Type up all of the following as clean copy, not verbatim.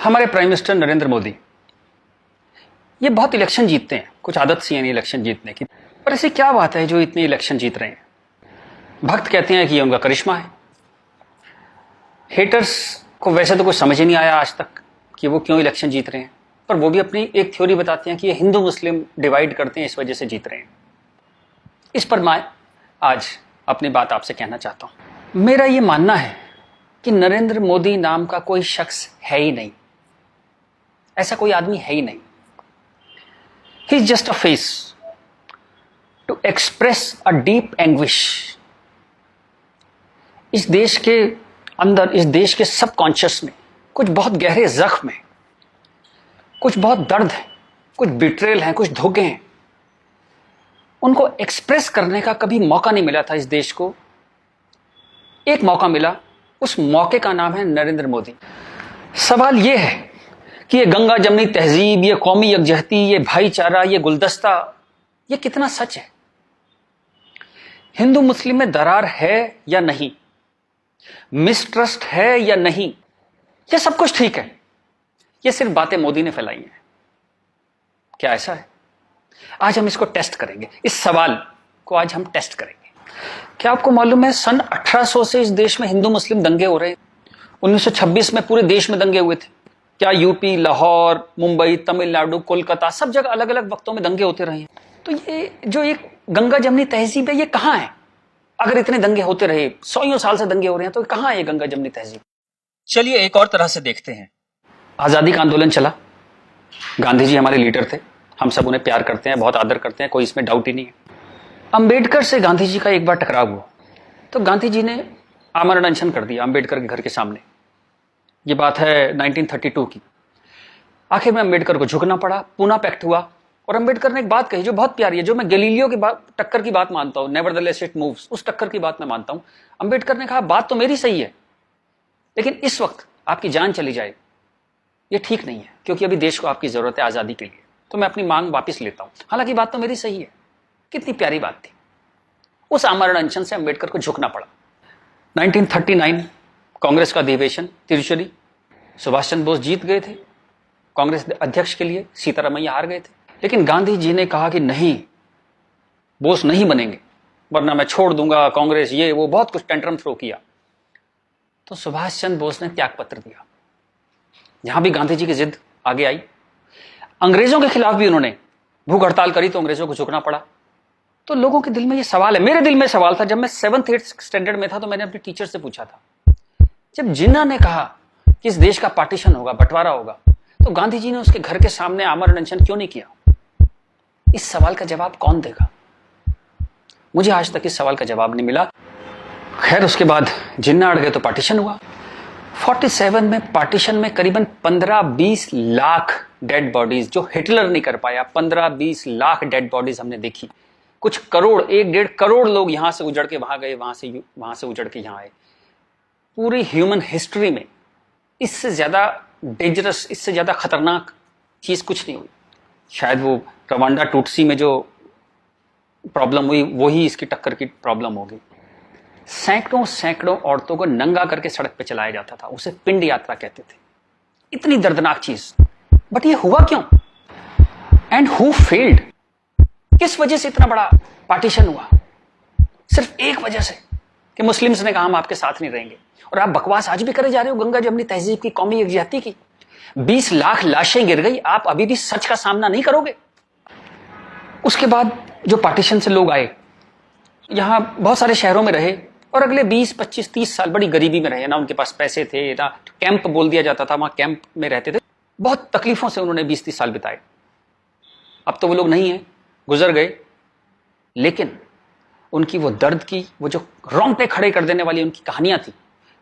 हमारे prime minister Narendra Modi ये बहुत इलेक्शन जीतते हैं, कुछ आदत सी है इलेक्शन जीतने की, पर ऐसी क्या बात है जो इतने इलेक्शन जीत रहे हैं? भक्त कहते हैं कि ये उनका करिश्मा है। हेटर्स को वैसे तो कुछ समझ ही नहीं आया आज तक कि वो क्यों इलेक्शन जीत रहे हैं, पर वो भी अपनी एक थ्योरी बताते हैं कि ये हिंदू मुस्लिम डिवाइड करते हैं, इस वजह से जीत रहे हैं। इस पर मैं आज अपनी बात आपसे कहना चाहता हूं। मेरा ये मानना है कि नरेंद्र मोदी नाम का कोई शख्स है ही नहीं, ऐसा कोई आदमी है ही नहीं। He is just a face to express a deep anguish. इस देश के अंदर, इस देश के सबकॉन्शियस में कुछ बहुत गहरे जख्म है, कुछ बहुत दर्द है, कुछ बिट्रेल है, कुछ धोखे हैं। उनको एक्सप्रेस करने का कभी मौका नहीं मिला था इस देश को। एक मौका मिला, उस मौके का नाम है नरेंद्र मोदी। सवाल यह है कि ये गंगा जमनी तहजीब, ये कौमी यकजहती, ये भाईचारा, ये गुलदस्ता, ये कितना सच है? हिंदू मुस्लिम में दरार है या नहीं, मिसट्रस्ट है या नहीं, ये सब कुछ ठीक है। ये सिर्फ बातें मोदी ने फैलाई हैं। क्या ऐसा है? आज हम इसको टेस्ट करेंगे, इस सवाल को आज हम टेस्ट करेंगे। क्या आपको मालूम है सन 1800 से इस देश में हिंदू मुस्लिम दंगे हो रहे हैं? 1926 में पूरे देश में दंगे हुए थे। क्या यूपी, लाहौर, मुंबई, तमिलनाडु, कोलकाता, सब जगह अलग अलग वक्तों में दंगे होते रहे हैं। तो ये जो एक गंगा जमनी तहजीब है, ये कहां है? अगर इतने दंगे होते रहे, 100 साल से दंगे हो रहे हैं, तो कहां है ये गंगा जमनी तहजीब? चलिए एक और तरह से देखते हैं। आजादी का आंदोलन चला, गांधी जी हमारे लीडर थे, हम सब उन्हें प्यार करते हैं, बहुत आदर करते हैं, कोई इसमें डाउट ही नहीं है। अंबेडकर से गांधी जी का एक बार टकराव हुआ, तो गांधी जी ने आमरण अनशन कर दिया अंबेडकर के घर के सामने। ये बात है 1932 की। आखिर में अंबेडकर को झुकना पड़ा, पूना पैक्ट हुआ, और अंबेडकर ने एक बात कही जो बहुत प्यारी है, जो मैं गैलीलियो की बात, टक्कर की बात मानता हूं, नेवरदलेस इट मूव्स, उस टक्कर की बात मैं मानता हूं। अंबेडकर ने कहा, बात तो मेरी सही है, लेकिन इस वक्त आपकी जान चली जाए ये ठीक नहीं है, क्योंकि अभी देश को आपकी जरूरत है आजादी के लिए, तो मैं अपनी मांग वापस लेता हूं। हालांकि बात तो मेरी सही है। कितनी प्यारी बात थी। उस आमरण अनशन से अंबेडकर को झुकना पड़ा। 1939 कांग्रेस का अधिवेशन तिरुचुरी, सुभाष चंद्र बोस जीत गए थे कांग्रेस अध्यक्ष के लिए, सीतारामैया हार गए थे। लेकिन गांधी जी ने कहा कि नहीं, बोस नहीं बनेंगे, वरना मैं छोड़ दूंगा कांग्रेस, ये वो, बहुत कुछ टेंट्रम थ्रो किया। तो सुभाष चंद्र बोस ने त्याग पत्र दिया। यहां भी गांधी जी की जिद आगे आई। अंग्रेजों के खिलाफ भी उन्होंने भूख हड़ताल करी, तो अंग्रेजों को झुकना पड़ा। तो लोगों के दिल में ये सवाल है, मेरे दिल में सवाल था, जब मैं 7th-8th स्टैंडर्ड में था, तो मैंने अपने टीचर से पूछा था, जब जिन्ना ने कहा कि इस देश का पार्टीशन होगा, बंटवारा होगा, तो गांधी जी ने उसके घर के सामने आमरण अनशन क्यों नहीं किया? इस सवाल का जवाब कौन देगा? मुझे आज तक इस सवाल का जवाब नहीं मिला। खैर, उसके बाद जिन्ना अड़ गए तो पार्टीशन हुआ। 47 में पार्टीशन में करीबन 15-20 लाख डेड बॉडीज, जो हिटलर नहीं कर पाया, 15-20 लाख डेड बॉडीज हमने देखी। कुछ करोड़, 1-1.5 करोड़ लोग यहां से उजड़ के वहां गए, वहां से उजड़ के यहां आए। पूरी ह्यूमन हिस्ट्री में इससे ज्यादा डेंजरस, इससे ज्यादा खतरनाक चीज कुछ नहीं हुई। शायद वो रवांडा टूटसी में जो प्रॉब्लम हुई, वही इसकी टक्कर की प्रॉब्लम होगी। सैकड़ों औरतों को नंगा करके सड़क पे चलाया जाता था, उसे पिंड यात्रा कहते थे। इतनी दर्दनाक चीज, बट ये हुआ क्यों? And who failed? किस वजह से इतना बड़ा पार्टीशन हुआ? सिर्फ एक वजह से कि मुस्लिम्स ने कहा हम आपके साथ नहीं रहेंगे। और आप बकवास आज भी करे जा रहे हो गंगा जमनी तहजीब की, कौमी यकजहती की। 20 लाख लाशें गिर गई, आप अभी भी सच का सामना नहीं करोगे? उसके बाद जो पार्टीशन से लोग आए, यहां बहुत सारे शहरों में रहे, और अगले 20, 25, 30 साल बड़ी गरीबी में रहे। ना उनके पास पैसे थे, ना कैंप बोल दिया जाता था, वहां कैंप में रहते थे। बहुत तकलीफों से उन्होंने 20-30 साल बिताए। अब तो वो लोग नहीं है, गुजर गए, लेकिन उनकी वो दर्द की, वो जो रोंगटे खड़े कर देने वाली उनकी कहानियां थी,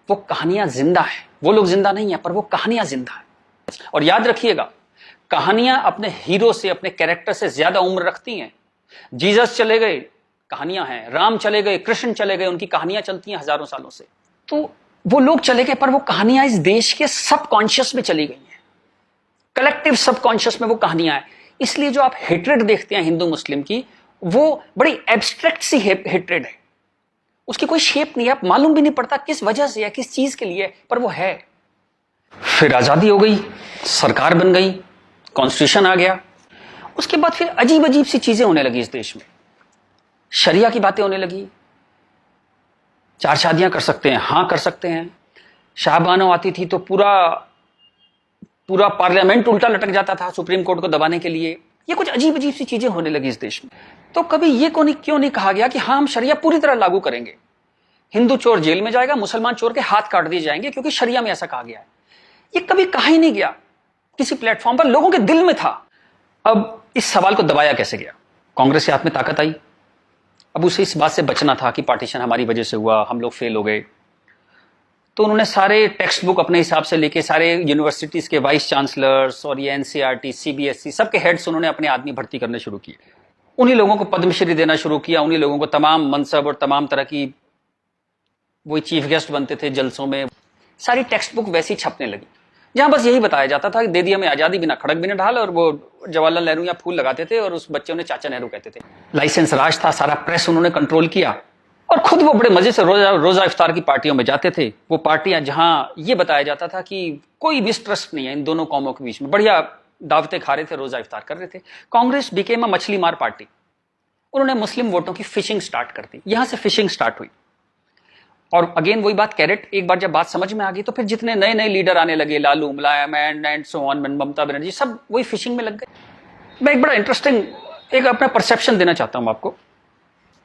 वो कहानियां जिंदा है। वो लोग जिंदा नहीं है, पर वो कहानियां जिंदा है। और याद रखिएगा, कहानियां अपने हीरो से, अपने कैरेक्टर से ज्यादा उम्र रखती हैं। जीसस चले गए, कहानियां हैं। राम चले गए, कृष्ण चले गए, उनकी कहानियां चलती हैं हजारों सालों से। तो वो लोग चले गए, पर वो कहानियां इस देश के सबकॉन्शियस में चली गई हैं। कलेक्टिव सबकॉन्शियस में वो कहानियां हैं। इसलिए जो आप हेट्रेड देखते हैं हिंदू मुस्लिम की, वो बड़ी एब्स्ट्रैक्ट सी हेट्रेड है। उसकी कोई शेप नहीं है, आप मालूम भी नहीं पड़ता किस वजह से है, किस चीज के लिए, पर वो है। फिर आजादी हो गई, सरकार बन गई, कॉन्स्टिट्यूशन आ गया। उसके बाद फिर अजीब अजीब सी चीजें होने लगी इस देश में। शरिया की बातें होने लगी, 4 शादियां कर सकते हैं, हां कर सकते हैं। शाहबानो आती थी तो पूरा पार्लियामेंट उल्टा लटक जाता था सुप्रीम कोर्ट को दबाने के लिए। ये कुछ अजीब अजीब सी चीजें होने लगी इस देश में। तो कभी ये क्यों नहीं कहा गया कि हाँ, हम शरिया पूरी तरह लागू करेंगे, हिंदू चोर जेल में जाएगा, मुसलमान चोर के हाथ काट दिए जाएंगे, क्योंकि शरिया में ऐसा कहा गया है। ये कभी कहा ही नहीं गया किसी प्लेटफॉर्म पर, लोगों के दिल में था। अब इस सवाल को दबाया कैसे गया? कांग्रेस के हाथ में ताकत आई। अब उसे इस बात से बचना था कि पार्टीशन हमारी वजह से हुआ, हम लोग फेल हो गए। तो उन्होंने सारे टेक्स्ट बुक अपने हिसाब से लेके सारे यूनिवर्सिटीज के वाइस चांसलर्स और ये एनसीईआरटी, सीबीएसई सबके हेड्स उन्होंने अपने आदमी भर्ती करने शुरू किए। उन्हीं लोगों को पद्मश्री देना शुरू किया, उन्हीं लोगों को तमाम मनसब और तमाम तरह की, वही चीफ गेस्ट बनते थे जलसों में। सारी टेक्स्ट बुक वैसी छपने लगी, जहां बस यही बताया जाता था कि दे दिया हमें आजादी, बिना खड़क बिना ढाल। और वो जवाहरलाल नेहरू या फूल लगाते थे और उस बच्चे उन्हें चाचा नेहरू कहते थे। लाइसेंस राज था, सारा प्रेस उन्होंने कंट्रोल किया। और खुद वो बड़े मजे से रोजा इफ्तार की पार्टियों में जाते थे। वो पार्टियां जहां ये बताया जाता था कि कोई मिसट्रस्ट नहीं है इन दोनों कौमों के बीच में, बढ़िया दावतें खा रहे थे, रोजा इफ्तार कर रहे थे। कांग्रेस बिकेम अ मछली मार पार्टी। उन्होंने मुस्लिम वोटों की फिशिंग स्टार्ट कर दी, यहां से फिशिंग स्टार्ट हुई। और अगेन वही बात, कैरेट, एक बार जब बात समझ में आ गई तो फिर जितने नए नए लीडर आने लगे, लालू, मुलायम and so on, Mamata Banerjee, सब वही फिशिंग में लग गए। मैं एक बड़ा इंटरेस्टिंग एक अपना परसेप्शन देना चाहता हूं आपको।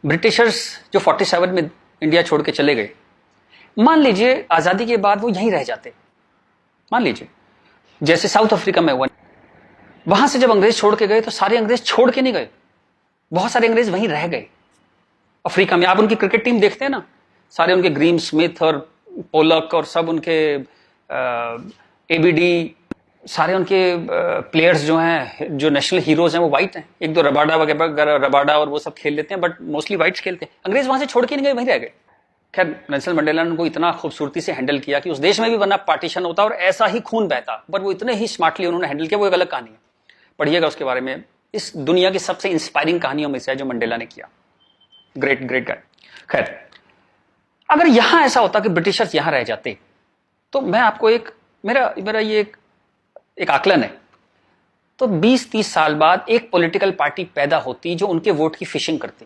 ब्रिटिशर्स जो 47 में इंडिया छोड़ के चले गए, मान लीजिए आजादी के बाद वो यहीं रह जाते, मान लीजिए जैसे साउथ अफ्रीका में हुआ। वहां से जब अंग्रेज छोड़ के गए तो सारे अंग्रेज छोड़ के नहीं गए, बहुत सारे अंग्रेज वहीं रह गए अफ्रीका में। आप उनकी क्रिकेट टीम देखते हैं ना, सारे उनके ग्रीम स्मिथ और पोलक और सब उनके एबीडी, सारे उनके प्लेयर्स जो हैं, जो नेशनल हीरोज हैं, वो वाइट हैं। एक दो रबाडा वगैरह, रबाडा और वो सब खेल लेते हैं, बट मोस्टली वाइट्स खेलते हैं। अंग्रेज वहां से छोड़ के नहीं गए, वहीं रह गए। खैर, नेल्सन मंडेला ने उनको इतना खूबसूरती से हैंडल किया कि उस देश में भी वरना पार्टीशन होता और ऐसा ही खून बहता, पर वो इतने ही स्मार्टली उन्होंने हैंडल किया। वो एक अलग कहानी है, पढ़िएगा उसके बारे में। इस दुनिया की सबसे इंस्पायरिंग कहानियों में से है जो मंडेला ने किया। Great great guy. खैर, अगर यहां ऐसा होता कि ब्रिटिशर्स यहां रह जाते, तो मैं आपको मेरा ये एक आकलन है, तो 20-30 साल बाद एक पॉलिटिकल पार्टी पैदा होती जो उनके वोट की फिशिंग करती,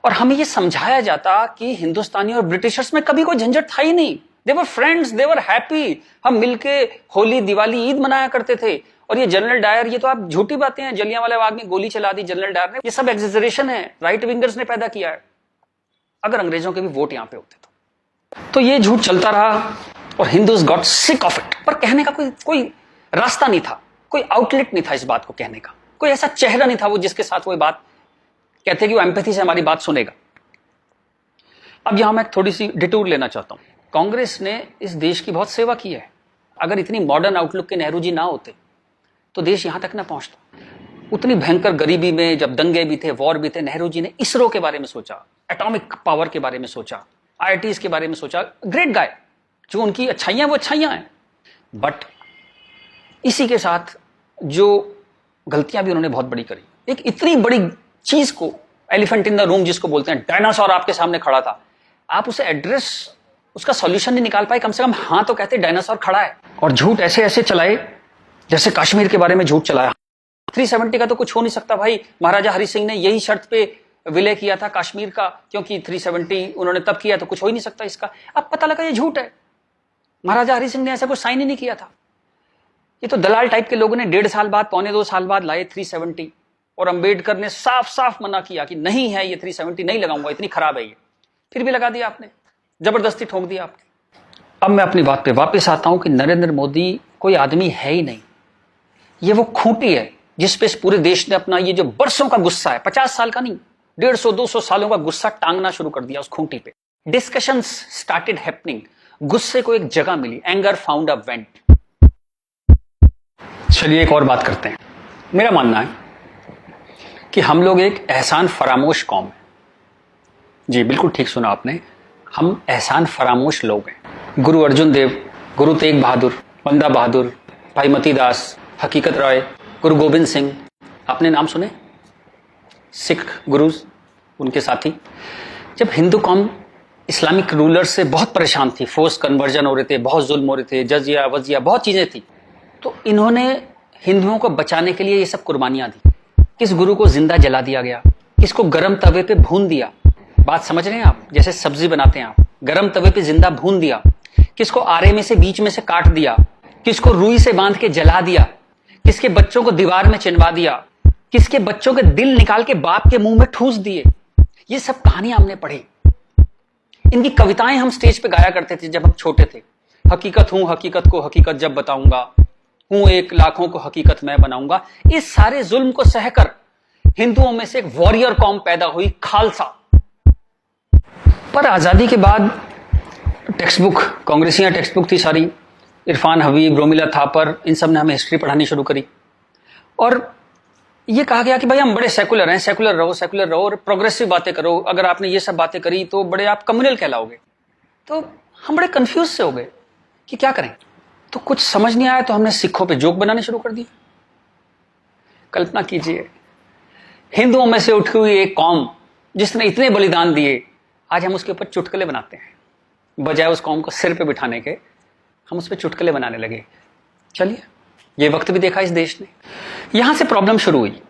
और हमें ये समझाया जाता कि हिंदुस्तानी और ब्रिटिशर्स में कभी कोई झंझट था ही नहीं। They were friends, they were happy. हम मिलके होली, दिवाली, ईद मनाया करते थे। और ये जनरल डायर, ये तो आप झूठी बातें हैं, जलियांवाला बाग में गोली चला दी जनरल डायर ने, ये सब एग्जेजरेशन है, राइट विंगर्स ने पैदा किया है। अगर अंग्रेजों के भी वोट यहां पे होते तो ये झूठ चलता रहा और Hindus got sick of it. पर कहने का कोई रास्ता नहीं था, कोई आउटलेट नहीं था इस बात को कहने का, कोई ऐसा चेहरा नहीं था वो जिसके साथ वो बात कहते कि वो एम्पैथी से हमारी बात सुनेगा। अब यहां मैं थोड़ी सी डिटूर लेना चाहता हूं। कांग्रेस ने इस देश की बहुत सेवा की है। अगर इतनी मॉडर्न आउटलुक के नेहरू जी ना होते तो देश यहां तक ना पहुंचता। उतनी भयंकर गरीबी में जब दंगे भी थे, वॉर भी थे, नेहरू जी ने इसरो के बारे में सोचा, एटॉमिक पावर के बारे में सोचा, आईआईटीज के बारे में सोचा। Great guy. जो उनकी अच्छाइयां वो अच्छाइयां हैं, बट इसी के साथ जो गलतियां भी उन्होंने बहुत बड़ी करी। एक इतनी बड़ी चीज को, एलिफेंट इन द रूम जिसको बोलते हैं, डायनासोर आपके सामने खड़ा था, आप उसे एड्रेस, उसका सॉल्यूशन नहीं निकाल पाए। कम से कम हाँ तो कहते डायनासोर खड़ा है। और झूठ ऐसे ऐसे चलाए, जैसे कश्मीर के बारे में झूठ चलाया। 370 का तो कुछ हो नहीं सकता भाई। महाराजा हरि सिंह ने यही शर्त पे विलय किया था कश्मीर का, क्योंकि 370 उन्होंने तब किया, तो कुछ हो ही नहीं सकता इसका। अब पता लगा ये झूठ है, महाराजा हरि सिंह ने ऐसा कुछ साइन ही नहीं किया था। ये तो दलाल टाइप के लोगों ने 1.5 साल बाद, 1.25 साल बाद लाए 370, और अंबेडकर ने साफ साफ मना किया कि नहीं है ये 370 नहीं लगाऊंगा, इतनी खराब है ये। फिर भी लगा दिया आपने, जबरदस्ती ठोक दिया आपने। अब मैं अपनी बात पे वापस आता हूं कि नरेंद्र मोदी कोई आदमी है ही नहीं, ये वो खूंटी है जिसपे इस पूरे देश ने अपना ये जो बरसों का गुस्सा है, 50 साल का नहीं, 150-200 सालों का गुस्सा टांगना शुरू कर दिया उस खूंटी पे। डिस्कशंस स्टार्टेड हैपनिंग, गुस्से को एक जगह मिली, एंगर फाउंड अ वेंट। चलिए एक और बात करते हैं। मेरा मानना है कि हम लोग एक एहसान फरामोश कौम है। जी बिल्कुल ठीक सुना आपने, हम एहसान फरामोश लोग हैं। गुरु अर्जुन देव, गुरु तेग बहादुर, बंदा बहादुर, भाई मती दास, हकीकत राय, गुरु गोविंद सिंह, आपने नाम सुने, सिख गुरुज, उनके साथी। जब हिंदू कौम इस्लामिक रूलर से बहुत परेशान थी, फोर्स कन्वर्जन हो रहे थे, बहुत जुल्म हो रहे थे, जजिया वजिया बहुत चीजें थी, तो इन्होंने हिंदुओं को बचाने के लिए ये सब कुर्बानियां दी। किस गुरु को जिंदा जला दिया गया, किसको गरम तवे पे भून दिया। बात समझ रहे हैं आप? जैसे सब्जी बनाते हैं आप, गरम तवे पे जिंदा भून दिया। किसको आरे में से बीच में से काट दिया, किसको रुई से बांध के जला दिया, किसके बच्चों को दीवार में चिनवा दिया, किसके बच्चों के दिल निकाल के बाप के मुंह में ठूस दिए। ये सब कहानियां हमने पढ़ी। इनकी कविताएं हम स्टेज पे गाया करते थे जब हम छोटे थे। हकीकत हूं, हकीकत को हकीकत जब बताऊंगा, हूं एक लाखों को हकीकत मैं बनाऊंगा। इस सारे जुल्म को सहकर हिंदुओं में से एक वॉरियर कौम पैदा हुई, खालसा। पर आजादी के बाद टेक्स्ट बुक, कांग्रेसियां टेक्स्ट बुक थी सारी, इरफान हबीब, रोमिला थापर, इन सब ने हमें हिस्ट्री पढ़ानी शुरू करी और ये कहा गया कि भाई हम बड़े सेकुलर हैं, सेकुलर रहो और प्रोग्रेसिव बातें करो। अगर आपने ये सब बातें करी तो बड़े आप कम्युनल कहलाओगे। तो हम बड़े कंफ्यूज से हो गए कि क्या करें। तो कुछ समझ नहीं आया तो हमने सिखों पे जोक बनाने शुरू कर दिए। कल्पना कीजिए, हिंदुओं में से उठी हुई एक कौम जिसने इतने बलिदान दिए, आज हम उसके ऊपर चुटकुले बनाते हैं। बजाय उस कौम को सिर पे बिठाने के हम उस पर चुटकुले बनाने लगे। चलिए, ये वक्त भी देखा इस देश ने। यहां से प्रॉब्लम शुरू हुई।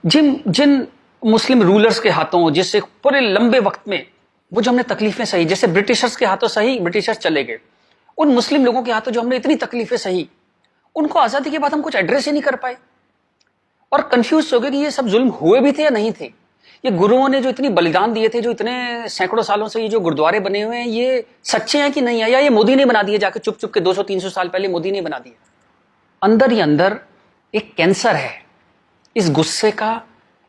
जिन मुस्लिम रूलर्स के हाथों, जिससे पूरे लंबे वक्त में वो जो हमने तकलीफें सही, जैसे ब्रिटिशर्स के हाथों सही, ब्रिटिशर्स चले गए, उन मुस्लिम लोगों के हाथों जो हमने इतनी तकलीफें सही, उनको आजादी के बाद हम कुछ एड्रेस ही नहीं कर पाए और कंफ्यूज हो गए कि ये सब जुल्म हुए भी थे या नहीं थे। ये गुरुओं ने जो इतनी बलिदान दिए थे, जो इतने सैकड़ों सालों से ये जो गुरुद्वारे बने हुए हैं, ये सच्चे हैं कि नहीं है, या ये मोदी ने बना दिए जाके चुप चुप के 200-300 साल पहले मोदी ने बना दिए। अंदर ही अंदर एक कैंसर है, इस गुस्से का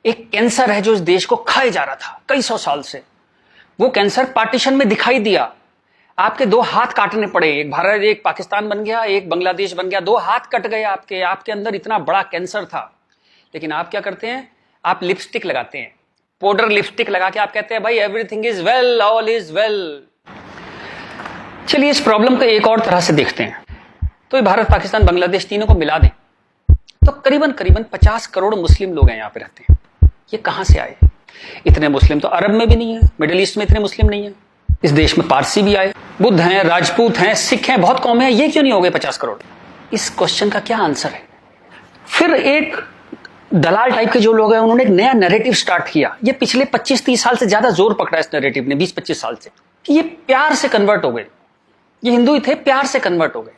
एक कैंसर है जो इस देश को खाए जा रहा था कई सौ साल से। वो कैंसर पार्टीशन में दिखाई दिया। आपके 2 हाथ काटने पड़े, एक भारत एक पाकिस्तान बन गया, एक बांग्लादेश बन गया, 2 हाथ कट गए आपके अंदर इतना बड़ा कैंसर था। लेकिन आप क्या करते हैं? आप लिपस्टिक लगाते हैं, पाउडर लिपस्टिक लगा के आप कहते हैं भाई everything is well, all is well. चलिए इस प्रॉब्लम को एक और तरह से देखते हैं। तो ये भारत, पाकिस्तान, बांग्लादेश तीनों को मिला दें तो करीबन 50 करोड़ मुस्लिम लोग हैं यहाँ पे रहते हैं। ये कहां से आए? इतने मुस्लिम तो अरब में भी नहीं है, मिडिल ईस्ट में इतने मुस्लिम नहीं है। इस देश में पारसी भी आए, बुद्ध हैं, राजपूत हैं, सिख हैं, बहुत कौमें हैं, ये क्यों नहीं हो गए 50 करोड़? इस क्वेश्चन का क्या आंसर है? फिर एक दलाल टाइप के जो लोग हैं उन्होंने एक नया नैरेटिव स्टार्ट किया। ये पिछले 25-30 साल से ज्यादा जोर पकड़ा इस नैरेटिव ने, 20-25 साल से, कि ये प्यार से कन्वर्ट हो गए। ये हिंदू ही थे, प्यार से कन्वर्ट हो गए।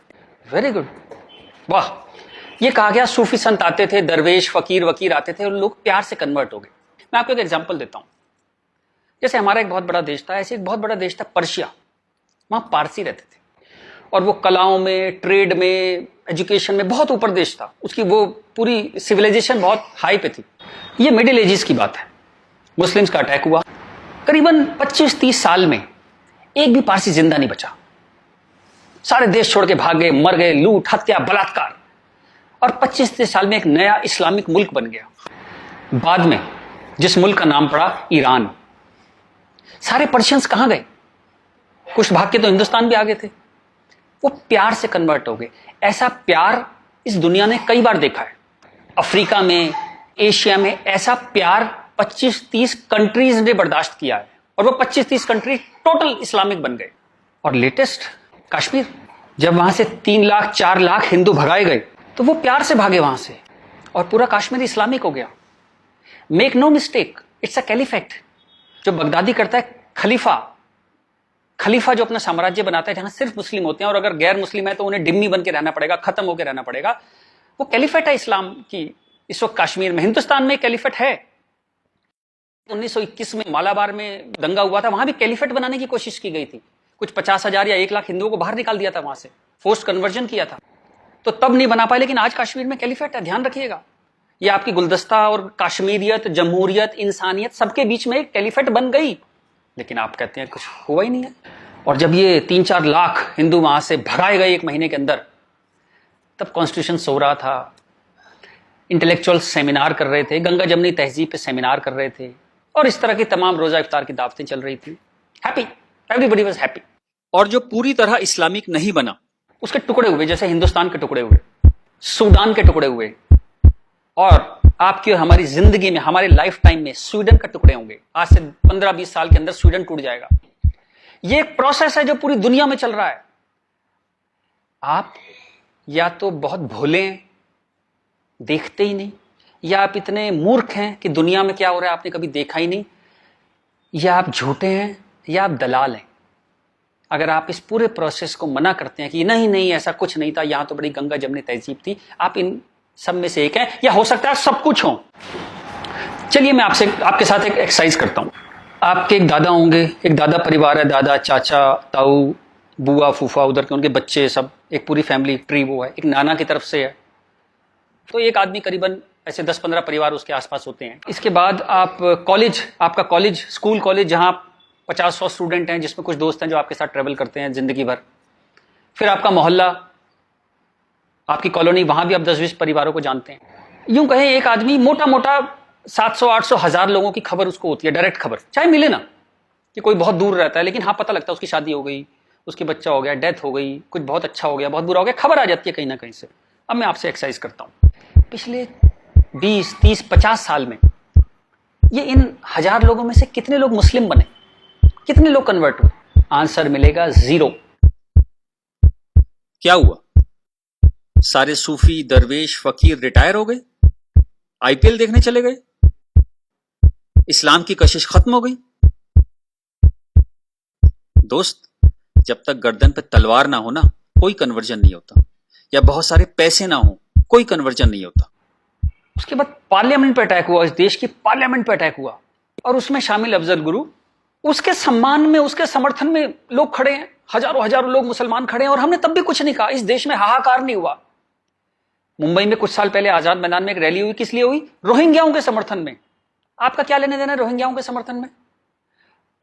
वेरी गुड, वाह। ये कहा गया सूफी संत आते थे, दरवेश, फकीर, वकीर आते थे और लोग प्यार से कन्वर्ट हो गए। मैं आपको एक एग्जांपल देता हूं। जैसे हमारा एक बहुत बड़ा देश था, ऐसे एक बहुत बड़ा देश था पर्शिया। वहां पारसी रहते थे और वो कलाओं में, ट्रेड में, एजुकेशन में बहुत ऊपर देश था। उसकी वो पूरी सिविलाइजेशन बहुत हाई पे थी। ये मिडिल एजेस की बात है। मुस्लिम्स का अटैक हुआ, करीबन 25-30 साल में एक भी पारसी जिंदा नहीं बचा। सारे देश छोड़ के भाग गए, मर गए, लूट, हत्या, बलात्कार। और 25-30 साल में एक नया इस्लामिक मुल्क बन गया बाद में, जिस मुल्क का नाम पड़ा ईरान। सारे पर्शियंस कहां गए? कुछ भाग के तो हिंदुस्तान भी आ गए थे। वो प्यार से कन्वर्ट हो गए। ऐसा प्यार इस दुनिया ने कई बार देखा है। अफ्रीका में, एशिया में ऐसा प्यार 25-30 कंट्रीज ने बर्दाश्त किया है और वो 25-30 कंट्री टोटल इस्लामिक बन गए। और लेटेस्ट कश्मीर, जब वहां से 3 लाख 4 लाख हिंदू भगाए गए तो वो प्यार से भागे वहां से और पूरा कश्मीर इस्लामिक हो गया। Make no mistake, it's a caliphate. जो बगदादी करता है खलीफा जो अपना साम्राज्य बनाता है जहां सिर्फ मुस्लिम होते हैं और अगर गैर मुस्लिम है तो उन्हें डिम्मी बन के रहना पड़ेगा, खत्म होकर रहना पड़ेगा। वो कैलिफेट है इस्लाम की इस वक्त कश्मीर में। हिंदुस्तान में कैलिफेट है। 1921 में मालाबार में दंगा हुआ था, वहां भी कैलिफेट बनाने की कोशिश की गई थी। कुछ 50,000 या 1 लाख हिंदुओं को बाहर निकाल दिया था वहां से, फोर्स्ड कन्वर्जन किया था, तो तब नहीं बना पाए। लेकिन आज कश्मीर में कैलिफेट है, ध्यान रखिएगा। ये आपकी गुलदस्ता और कश्मीरियत, जमहूरियत, इंसानियत सबके बीच में एक कैलिफेट बन गई। लेकिन आप कहते हैं कुछ हुआ ही नहीं है। और जब ये 3-4 लाख हिंदू वहां से भगाए गए 1 महीने के अंदर, तब कॉन्स्टिट्यूशन सो रहा था, इंटेलेक्चुअल सेमिनार कर रहे थे, गंगा जमनी तहजीब पे सेमिनार कर रहे थे और इस तरह की तमाम रोजा इफ्तार की दावतें चल रही थी। Happy, everybody was happy. और जो पूरी तरह इस्लामिक नहीं बना, उसके टुकड़े हुए, जैसे हिंदुस्तान के टुकड़े हुए, सूडान के टुकड़े हुए और आपकी और हमारी जिंदगी में, हमारे लाइफ टाइम में स्वीडन के टुकड़े होंगे। आज से 15-20 साल के अंदर स्वीडन टूट जाएगा। ये एक प्रोसेस है जो पूरी दुनिया में चल रहा है। आप या तो बहुत भोले हैं, देखते ही नहीं, या आप इतने मूर्ख हैं कि दुनिया में क्या हो रहा है आपने कभी देखा ही नहीं, या आप झूठे हैं, या आप दलाल हैं। अगर आप इस पूरे प्रोसेस को मना करते हैं कि नहीं नहीं ऐसा कुछ नहीं था, यहां तो बड़ी गंगा जमनी तहजीब थी, आप इन सब में से एक हैं, या हो सकता है सब कुछ हो। चलिए मैं आपके साथ एक एक्सरसाइज करता हूं। आपके एक दादा होंगे, एक दादा परिवार है, दादा, चाचा, ताऊ, बुआ, फूफा, उधर के उनके बच्चे, सब एक पूरी फैमिली ट्री वो है, एक नाना की तरफ से है, तो एक आदमी करीबन ऐसे 10-15 परिवार उसके आसपास होते हैं। इसके बाद आप कॉलेज, आपका कॉलेज, स्कूल कॉलेज, जहां 50-100 स्टूडेंट हैं, जिसमें कुछ दोस्त हैं जो आपके साथ ट्रेवल करते हैं जिंदगी भर। फिर आपका मोहल्ला, आपकी कॉलोनी, वहां भी आप 10-20 परिवारों को जानते हैं। यूं कहें एक आदमी मोटा मोटा 700-800 1000 लोगों की खबर उसको होती है, डायरेक्ट खबर, चाहे मिले ना कि कोई बहुत दूर रहता है, लेकिन हाँ पता लगता है उसकी शादी हो गई, उसके बच्चा हो गया, डेथ हो गई, कुछ बहुत अच्छा हो गया, बहुत बुरा हो गया, खबर आ जाती है कहीं ना कहीं से। अब मैं आपसे एक्सरसाइज करता हूं, पिछले 20, 30, 50 साल में ये इन 1000 लोगों में से कितने लोग मुस्लिम बने, कितने लोग कन्वर्ट हुए? आंसर मिलेगा 0। क्या हुआ? सारे सूफी, दरवेश, फकीर रिटायर हो गए, आईपीएल देखने चले गए, इस्लाम की कशिश खत्म हो गई। दोस्त, जब तक गर्दन पे तलवार ना हो ना, कोई कन्वर्जन नहीं होता, या बहुत सारे पैसे ना हो, कोई कन्वर्जन नहीं होता। उसके बाद पार्लियामेंट पे अटैक हुआ, इस देश की पार्लियामेंट पे अटैक हुआ, और उसमें शामिल अफजल गुरु, उसके सम्मान में, उसके समर्थन में लोग खड़े हैं, हजारों हजारों लोग मुसलमान खड़े हैं, और हमने तब भी कुछ नहीं कहा, इस देश में हाहाकार नहीं हुआ। मुंबई में कुछ साल पहले आजाद मैदान में एक रैली हुई, किस लिए हुई? रोहिंग्याओं के समर्थन में। आपका क्या लेने देना रोहिंग्याओं के समर्थन में?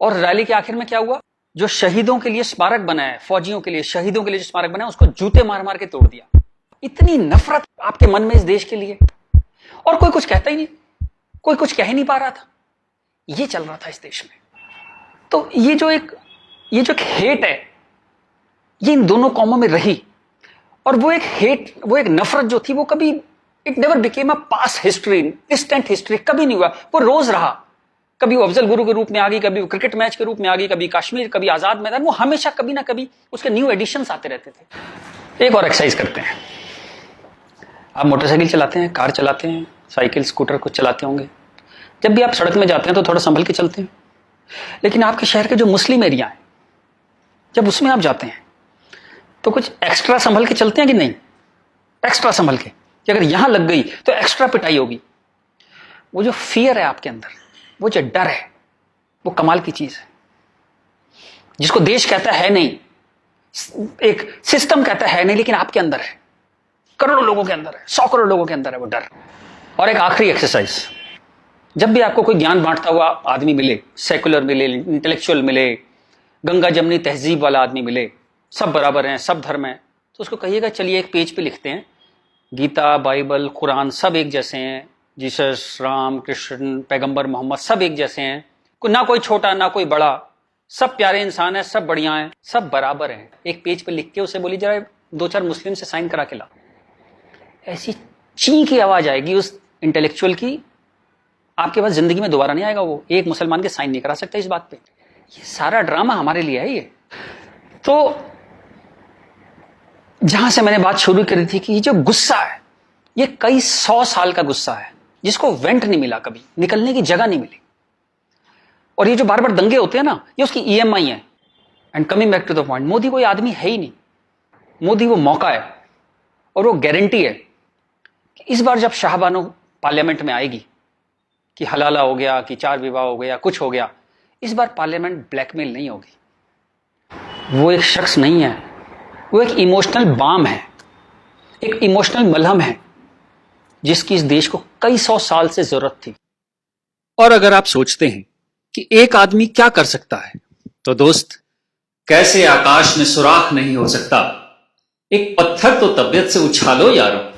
और रैली के आखिर में क्या हुआ? जो शहीदों के लिए स्मारक बना है, फौजियों के लिए, शहीदों के लिए जो स्मारक बना है, उसको जूते मार मार के तोड़ दिया। इतनी नफरत आपके मन में इस देश के लिए, और कोई कुछ कहता ही नहीं, कोई कुछ कह ही नहीं पा रहा था। ये चल रहा था इस देश में। तो ये जो एक हेट है, ये इन दोनों कौमों में रही, और वो एक हेट, वो एक नफरत जो थी, वो कभी, it never became a past history, distant history, कभी नहीं हुआ। वो रोज रहा, कभी वो अफजल गुरु के रूप में आ गई, कभी वो क्रिकेट मैच के रूप में आ गई, कभी कश्मीर, कभी आजाद मैदान, वो हमेशा कभी ना कभी उसके न्यू एडिशंस आते रहते थे। एक और एक्सरसाइज करते हैं। आप मोटरसाइकिल चलाते हैं, कार चलाते हैं, साइकिल, स्कूटर कुछ चलाते होंगे। जब भी आप सड़क में जाते हैं तो थोड़ा संभल के चलते हैं, लेकिन आपके शहर के जो मुस्लिम एरिया है, जब उसमें आप जाते हैं तो कुछ एक्स्ट्रा संभल के चलते हैं कि नहीं? एक्स्ट्रा संभल के, कि अगर यहां लग गई तो एक्स्ट्रा पिटाई होगी। वो जो फियर है आपके अंदर, वो जो डर है, वो कमाल की चीज है, जिसको देश कहता है नहीं, एक सिस्टम कहता है नहीं, लेकिन आपके अंदर है, करोड़ों लोगों के अंदर है, 100 करोड़ लोगों के अंदर है वो डर। और एक आखिरी एक्सरसाइज, जब भी आपको कोई ज्ञान बांटता हुआ आदमी मिले, सेकुलर मिले, इंटेलेक्चुअल मिले, गंगा जमनी तहजीब वाला आदमी मिले, सब बराबर हैं, सब धर्म है, तो उसको कहिएगा चलिए एक पेज पे लिखते हैं, गीता, बाइबल, कुरान सब एक जैसे हैं, जीसस, राम, कृष्ण, पैगंबर मोहम्मद सब एक जैसे हैं, ना कोई छोटा ना कोई बड़ा, सब प्यारे इंसान है, सब बढ़िया हैं, सब बराबर हैं। एक पेज पे लिख के उसे बोली जरा 2-4 मुस्लिम से साइन करा के ला। ऐसी ची की आवाज आएगी उस इंटेलेक्चुअल की, आपके पास जिंदगी में दोबारा नहीं आएगा। वो एक मुसलमान के साइन नहीं करा सकता इस बात पे। ये सारा ड्रामा हमारे लिए है। ये तो जहां से मैंने बात शुरू करी थी कि ये जो गुस्सा है, ये कई 100 साल का गुस्सा है, जिसको वेंट नहीं मिला, कभी निकलने की जगह नहीं मिली। और ये जो बार बार दंगे होते हैं ना, ये उसकी EMI है। And coming back to the point, Modi कोई आदमी है ही नहीं, मोदी वो मौका है, और वो गारंटी है कि इस बार जब शाहबानो पार्लियामेंट में आएगी कि हलाला हो गया, कि 4 विवाह हो गया, कुछ हो गया, इस बार पार्लियामेंट ब्लैकमेल नहीं होगी। वो एक शख्स नहीं है, वो एक इमोशनल बाम है, एक इमोशनल मलहम है, जिसकी इस देश को कई 100 साल से जरूरत थी। और अगर आप सोचते हैं कि एक आदमी क्या कर सकता है, तो दोस्त, कैसे आकाश में सुराख नहीं हो सकता, एक पत्थर तो तबीयत से उछालो यारो।